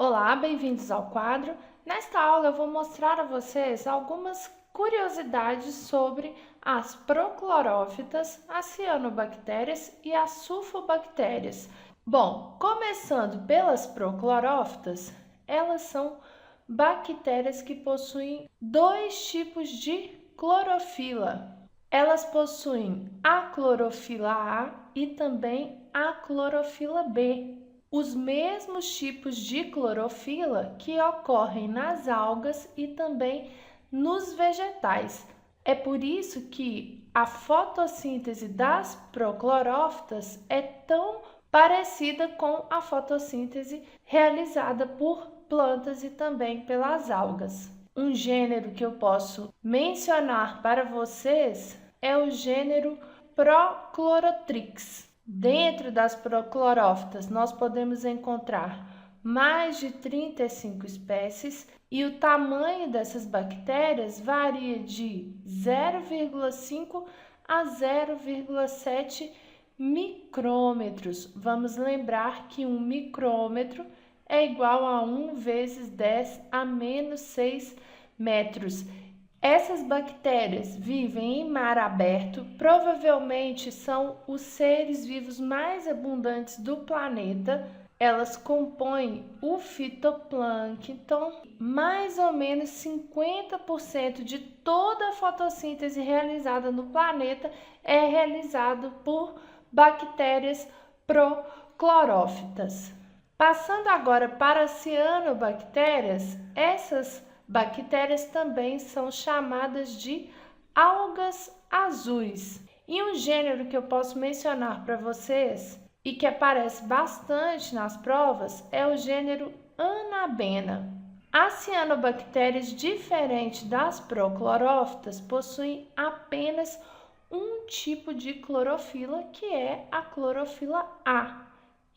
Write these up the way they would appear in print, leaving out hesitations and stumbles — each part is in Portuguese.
Olá, bem-vindos ao quadro. Nesta aula eu vou mostrar a vocês algumas curiosidades sobre as proclorófitas, as cianobactérias e as sulfobactérias. Bom, começando pelas proclorófitas, elas são bactérias que possuem dois tipos de clorofila. Elas possuem a clorofila A e também a clorofila B, os mesmos tipos de clorofila que ocorrem nas algas e também nos vegetais. É por isso que a fotossíntese das proclorófitas é tão parecida com a fotossíntese realizada por plantas e também pelas algas. Um gênero que eu posso mencionar para vocês é o gênero Prochlorotrix. Dentro das proclorófitas, nós podemos encontrar mais de 35 espécies e o tamanho dessas bactérias varia de 0,5 a 0,7 micrômetros. Vamos lembrar que um micrômetro é igual a 1 vezes 10 a menos 6 metros. Essas bactérias vivem em mar aberto, provavelmente são os seres vivos mais abundantes do planeta. Elas compõem o fitoplâncton. Mais ou menos 50% de toda a fotossíntese realizada no planeta é realizado por bactérias proclorófitas. Passando agora para as cianobactérias, essas bactérias também são chamadas de algas azuis. E um gênero que eu posso mencionar para vocês e que aparece bastante nas provas é o gênero Anabena. As cianobactérias, diferente das proclorófitas, possuem apenas um tipo de clorofila, que é a clorofila A.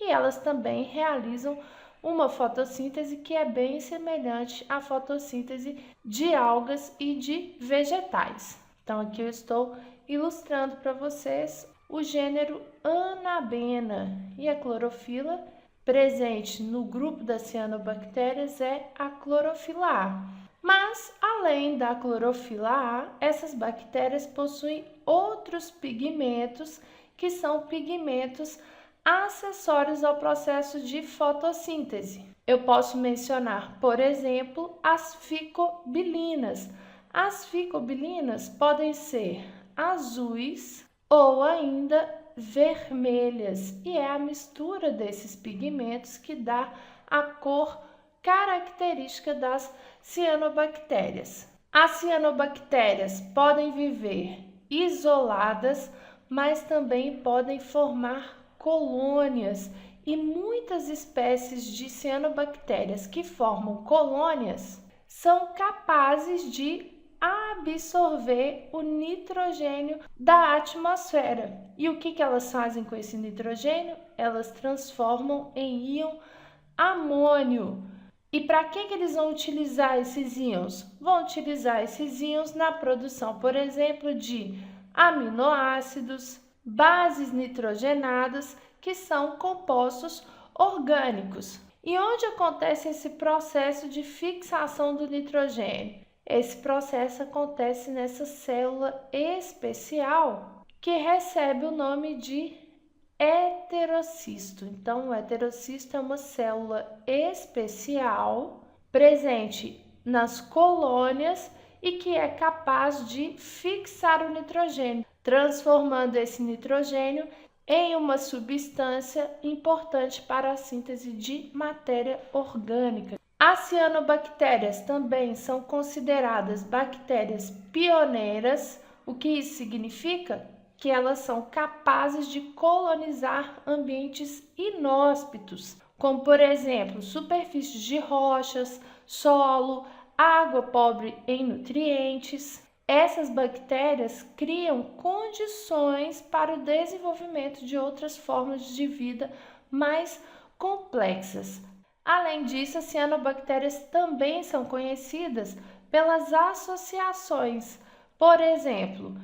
E elas também realizam uma fotossíntese que é bem semelhante à fotossíntese de algas e de vegetais. Então, aqui eu estou ilustrando para vocês o gênero Anabena, e a clorofila presente no grupo das cianobactérias é a clorofila A. Mas, além da clorofila A, essas bactérias possuem outros pigmentos que são pigmentos acessórios ao processo de fotossíntese. Eu posso mencionar, por exemplo, as ficobilinas. As ficobilinas podem ser azuis ou ainda vermelhas, e é a mistura desses pigmentos que dá a cor característica das cianobactérias. As cianobactérias podem viver isoladas, mas também podem formar colônias, e muitas espécies de cianobactérias que formam colônias são capazes de absorver o nitrogênio da atmosfera. E o que elas fazem com esse nitrogênio? Elas transformam em íon amônio. E para que eles vão utilizar esses íons? Vão utilizar esses íons na produção, por exemplo, de aminoácidos, bases nitrogenadas, que são compostos orgânicos. E onde acontece esse processo de fixação do nitrogênio? Esse processo acontece nessa célula especial que recebe o nome de heterocisto. Então, o heterocisto é uma célula especial presente nas colônias e que é capaz de fixar o nitrogênio, transformando esse nitrogênio em uma substância importante para a síntese de matéria orgânica. As cianobactérias também são consideradas bactérias pioneiras. O que isso significa? Que elas são capazes de colonizar ambientes inóspitos, como, por exemplo, superfícies de rochas, solo, água pobre em nutrientes. Essas bactérias criam condições para o desenvolvimento de outras formas de vida mais complexas. Além disso, as cianobactérias também são conhecidas pelas associações. Por exemplo,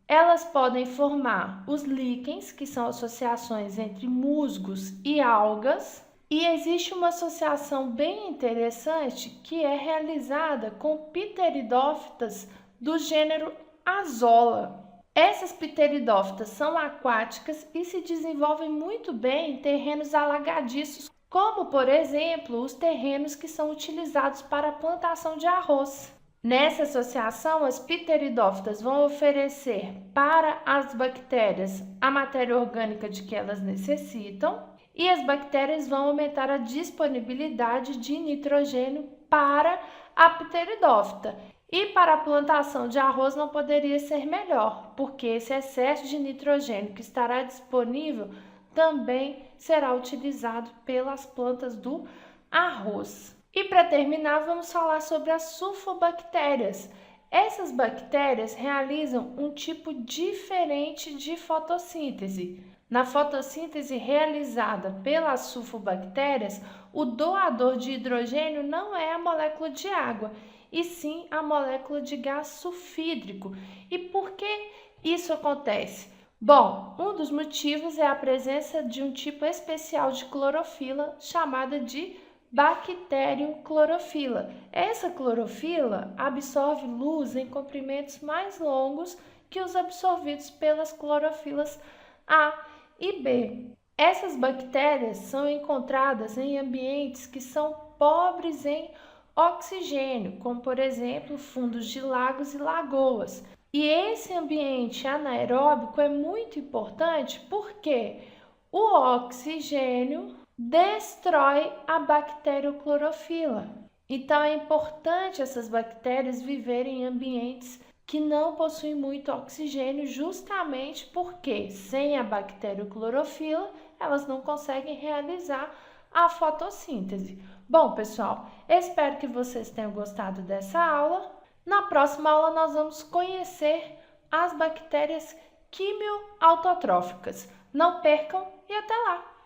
elas podem formar os líquens, que são associações entre musgos e algas, E existe uma associação bem interessante que é realizada com pteridófitas do gênero Azolla. Essas pteridófitas são aquáticas e se desenvolvem muito bem em terrenos alagadiços, como, por exemplo, os terrenos que são utilizados para a plantação de arroz. Nessa associação, as pteridófitas vão oferecer para as bactérias a matéria orgânica de que elas necessitam e as bactérias vão aumentar a disponibilidade de nitrogênio para a pteridófita. E para a plantação de arroz não poderia ser melhor, porque esse excesso de nitrogênio que estará disponível também será utilizado pelas plantas do arroz. E para terminar, vamos falar sobre as sulfobactérias. Essas bactérias realizam um tipo diferente de fotossíntese. Na fotossíntese realizada pelas sulfobactérias, o doador de hidrogênio não é a molécula de água, e sim a molécula de gás sulfídrico. E por que isso acontece? Bom, um dos motivos é a presença de um tipo especial de clorofila chamada de bacterioclorofila. Essa clorofila absorve luz em comprimentos mais longos que os absorvidos pelas clorofilas A e B. Essas bactérias são encontradas em ambientes que são pobres em oxigênio, como por exemplo fundos de lagos e lagoas. E esse ambiente anaeróbico é muito importante porque o oxigênio destrói a bacterioclorofila. Então é importante essas bactérias viverem em ambientes que não possuem muito oxigênio, justamente porque sem a bacterioclorofila elas não conseguem realizar a fotossíntese. Bom, pessoal, espero que vocês tenham gostado dessa aula. Na próxima aula nós vamos conhecer as bactérias quimioautotróficas. Não percam e até lá!